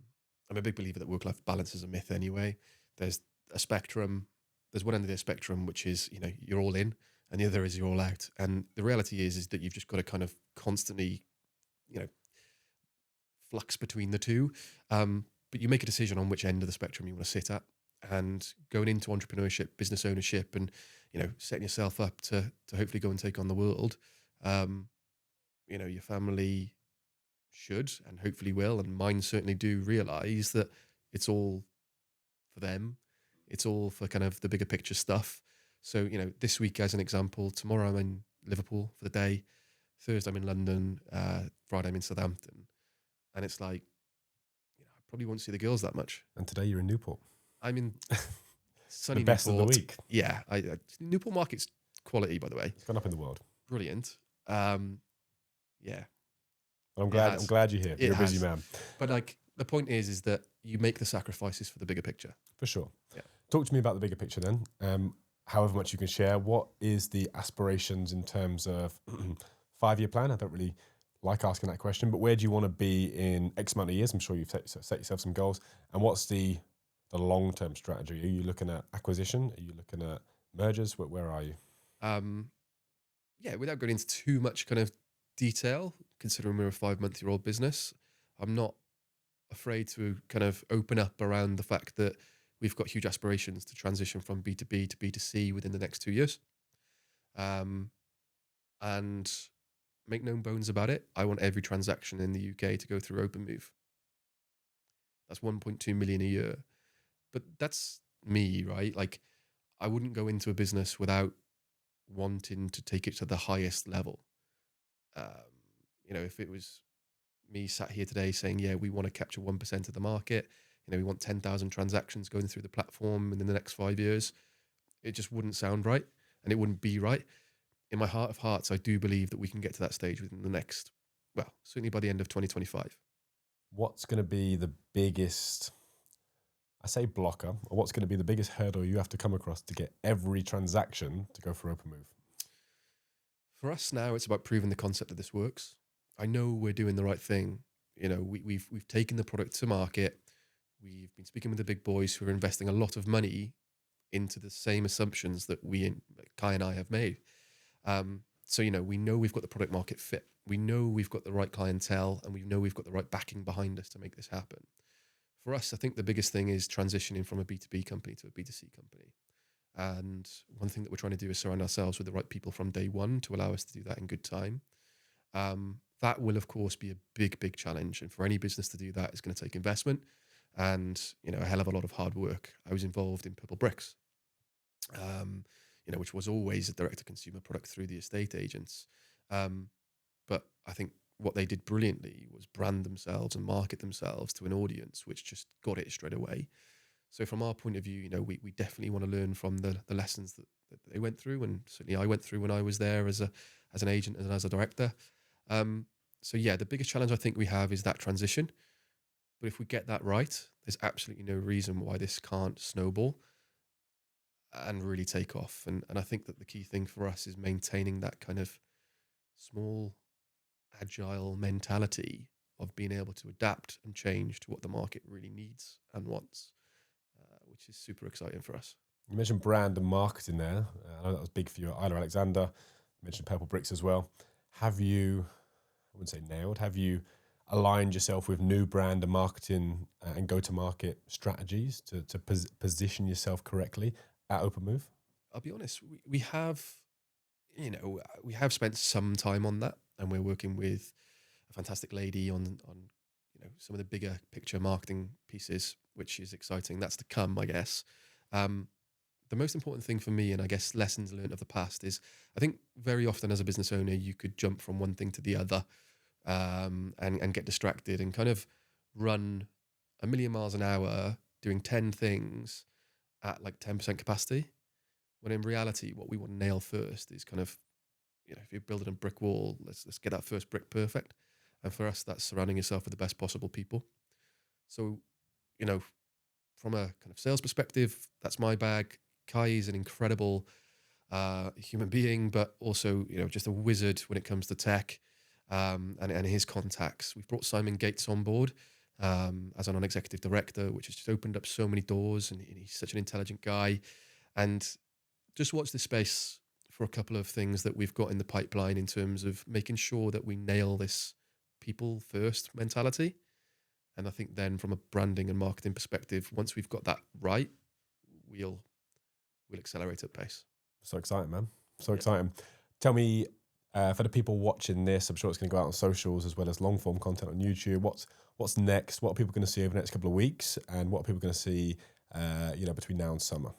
a big believer that work-life balance is a myth anyway. There's a spectrum. There's one end of the spectrum, which is, you know, you're all in, and the other is you're all out. And the reality is that you've just got to kind of constantly, you know, flux between the two. But you make a decision on which end of the spectrum you want to sit at. And going into entrepreneurship, business ownership, and, you know, setting yourself up to hopefully go and take on the world, you know, your family should and hopefully will, and mine certainly do, realize that it's all for them. It's all for kind of the bigger picture stuff. So, you know, this week, as an example, tomorrow I'm in Liverpool for the day. Thursday I'm in London. Friday I'm in Southampton. And it's like, you know, I probably won't see the girls that much.
And today you're in Newport.
I'm in sunny
the best
Newport.
of the week.
Yeah. Newport Market's quality, by the way.
It's gone up in the world.
Brilliant. Yeah.
I'm glad you're here. You're a busy man.
But like, the point is that you make the sacrifices for the bigger picture.
For sure.
Yeah.
Talk to me about the bigger picture then. however much you can share, what is the aspirations in terms of 5-year plan? I don't really like asking that question, but where do you want to be in X amount of years? I'm sure you've set yourself some goals. And what's the long-term strategy? Are you looking at acquisition? Are you looking at mergers? Where are you?
Yeah, without going into too much kind of detail, considering we're a 5-month-old business, I'm not afraid to kind of open up around the fact that we've got huge aspirations to transition from B2B to B2C within the next 2 years. And make no bones about it, I want every transaction in the UK to go through Open Moove. That's 1.2 million a year. But that's me, right? Like, I wouldn't go into a business without wanting to take it to the highest level. If it was me sat here today saying, yeah, we want to capture 1% of the market, we want 10,000 transactions going through the platform in the next 5 years, it just wouldn't sound right and it wouldn't be right. In my heart of hearts, I do believe that we can get to that stage within the next, well, certainly by the end of 2025.
What's going to be the biggest, I say blocker, or what's going to be the biggest hurdle you have to come across to get every transaction to go for Open Moove?
For us now, it's about proving the concept that this works. I know we're doing the right thing. We've taken the product to market. We've been speaking with the big boys who are investing a lot of money into the same assumptions that Cai and I have made. So we know we've got the product market fit. We know we've got the right clientele, and we know we've got the right backing behind us to make this happen. For us, I think the biggest thing is transitioning from a B2B company to a B2C company. And one thing that we're trying to do is surround ourselves with the right people from day one to allow us to do that in good time. That will, of course, be a big, big challenge. And for any business to do that is going to take investment and, a hell of a lot of hard work. I was involved in Purple Bricks, which was always a direct-to-consumer product through the estate agents. But I think what they did brilliantly was brand themselves and market themselves to an audience, which just got it straight away. So from our point of view, we definitely want to learn from the lessons that they went through, and certainly I went through when I was there as an agent and as a director. So yeah, the biggest challenge I think we have is that transition. But if we get that right, there's absolutely no reason why this can't snowball and really take off. And I think that the key thing for us is maintaining that kind of small, agile mentality of being able to adapt and change to what the market really needs and wants, which is super exciting for us.
You mentioned brand and marketing there. I know that was big for you at Isla-Alexander. You mentioned Purple Bricks as well. Have you, I wouldn't say nailed, have you aligned yourself with new brand and marketing and go-to-market strategies to position yourself correctly at Open Moove?
I'll be honest, we have, we have spent some time on that, and we're working with a fantastic lady on some of the bigger picture marketing pieces, which is exciting. That's to come, I guess. The most important thing for me, and I guess lessons learned of the past, is I think very often as a business owner, you could jump from one thing to the other and get distracted and kind of run a million miles an hour doing 10 things at like 10% capacity. When in reality, what we want to nail first is kind of, if you're building a brick wall, let's get that first brick perfect. And for us, that's surrounding yourself with the best possible people. So, from a kind of sales perspective, that's my bag. Cai is an incredible human being, but also, just a wizard when it comes to tech and his contacts. We've brought Simon Gates on board as a non-executive director, which has just opened up so many doors, and he's such an intelligent guy. And just watch this space for a couple of things that we've got in the pipeline in terms of making sure that we nail this people first mentality. And I think then from a branding and marketing perspective, once we've got that right, we'll accelerate at pace.
So exciting, man. So exciting. Tell me, for the people watching this, I'm sure it's going to go out on socials as well as long form content on YouTube. What's next? What are people going to see over the next couple of weeks? And what are people going to see, between now and summer?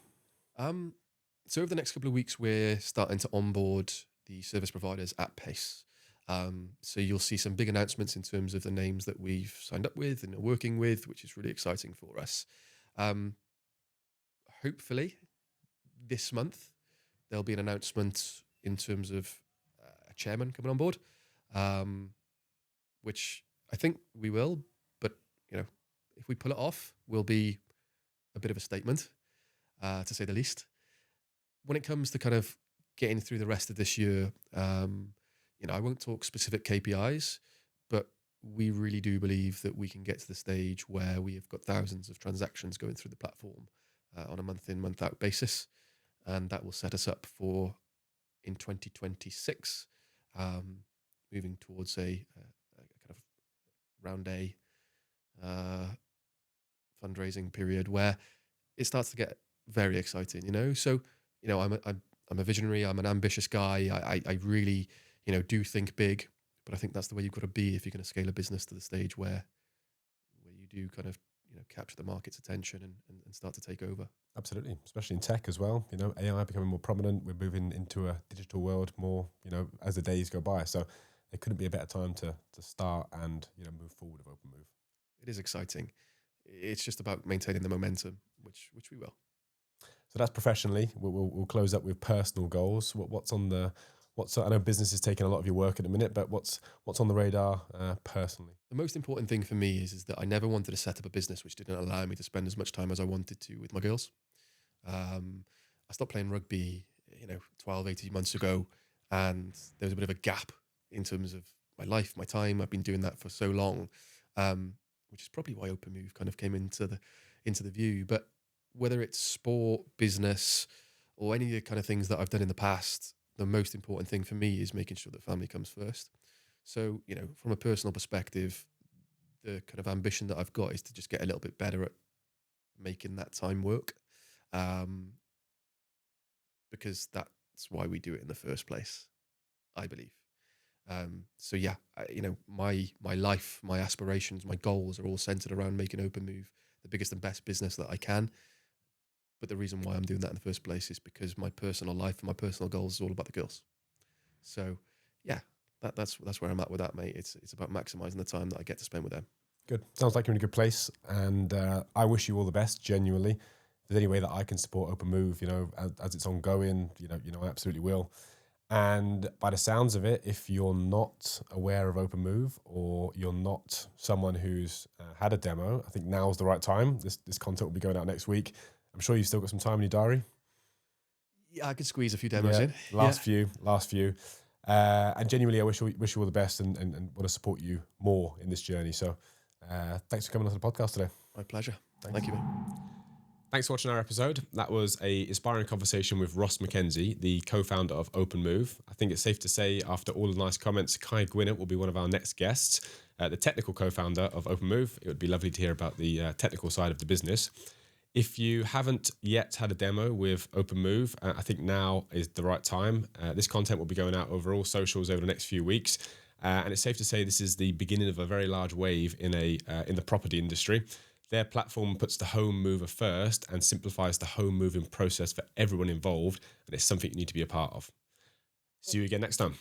So over the next couple of weeks, we're starting to onboard the service providers at pace. So you'll see some big announcements in terms of the names that we've signed up with and are working with, which is really exciting for us. Hopefully this month, there'll be an announcement in terms of a chairman coming on board, which I think we will. But, if we pull it off, will be a bit of a statement, to say the least. when it comes to kind of getting through the rest of this year, I won't talk specific KPIs, but we really do believe that we can get to the stage where we have got thousands of transactions going through the platform on a month in, month out basis. And that will set us up for in 2026, moving towards a kind of round A fundraising period where it starts to get very exciting. So, I'm a visionary. I'm an ambitious guy. I really, do think big, but I think that's the way you've got to be if you're going to scale a business to the stage where you do kind of, capture the market's attention and start to take over.
Absolutely, especially in tech as well. AI becoming more prominent. We're moving into a digital world more, as the days go by. So there couldn't be a better time to start and, move forward with Open Moove.
It is exciting. It's just about maintaining the momentum, which we will.
So that's professionally. We'll close up with personal goals. I know business is taking a lot of your work at the minute, but what's on the radar personally?
The most important thing for me is that I never wanted to set up a business which didn't allow me to spend as much time as I wanted to with my girls. I stopped playing rugby, 12, 18 months ago, and there was a bit of a gap in terms of my life, my time. I've been doing that for so long, which is probably why Open Moove kind of came into the view. But whether it's sport, business, or any of the kind of things that I've done in the past, the most important thing for me is making sure that family comes first. So, from a personal perspective, the kind of ambition that I've got is to just get a little bit better at making that time work. Because that's why we do it in the first place, I believe. So yeah, my life, my aspirations, my goals are all centered around making Open Moove the biggest and best business that I can. But the reason why I'm doing that in the first place is because my personal life and my personal goals is all about the girls. So yeah, that's where I'm at with that, mate. It's about maximizing the time that I get to spend with them.
Good. Sounds like you're in a good place, and I wish you all the best. Genuinely, if there's any way that I can support Open Moove, as it's ongoing, I absolutely will. And by the sounds of it, if you're not aware of Open Moove or you're not someone who's had a demo, I think now's the right time. This content will be going out next week. I'm sure you've still got some time in your diary.
Yeah, I could squeeze a few demos in.
Last few. And genuinely, I wish you all the best and want to support you more in this journey. So thanks for coming onto the podcast today.
My pleasure. Thank you, mate.
Thanks for watching our episode. That was an inspiring conversation with Ross McKenzie, the co-founder of Open Moove. I think it's safe to say, after all the nice comments, Cai Gwinnutt will be one of our next guests, the technical co-founder of Open Moove. It would be lovely to hear about the technical side of the business. If you haven't yet had a demo with Open Moove, I think now is the right time. This content will be going out over all socials over the next few weeks. And it's safe to say this is the beginning of a very large wave in the property industry. Their platform puts the home mover first and simplifies the home moving process for everyone involved. And it's something you need to be a part of. See you again next time.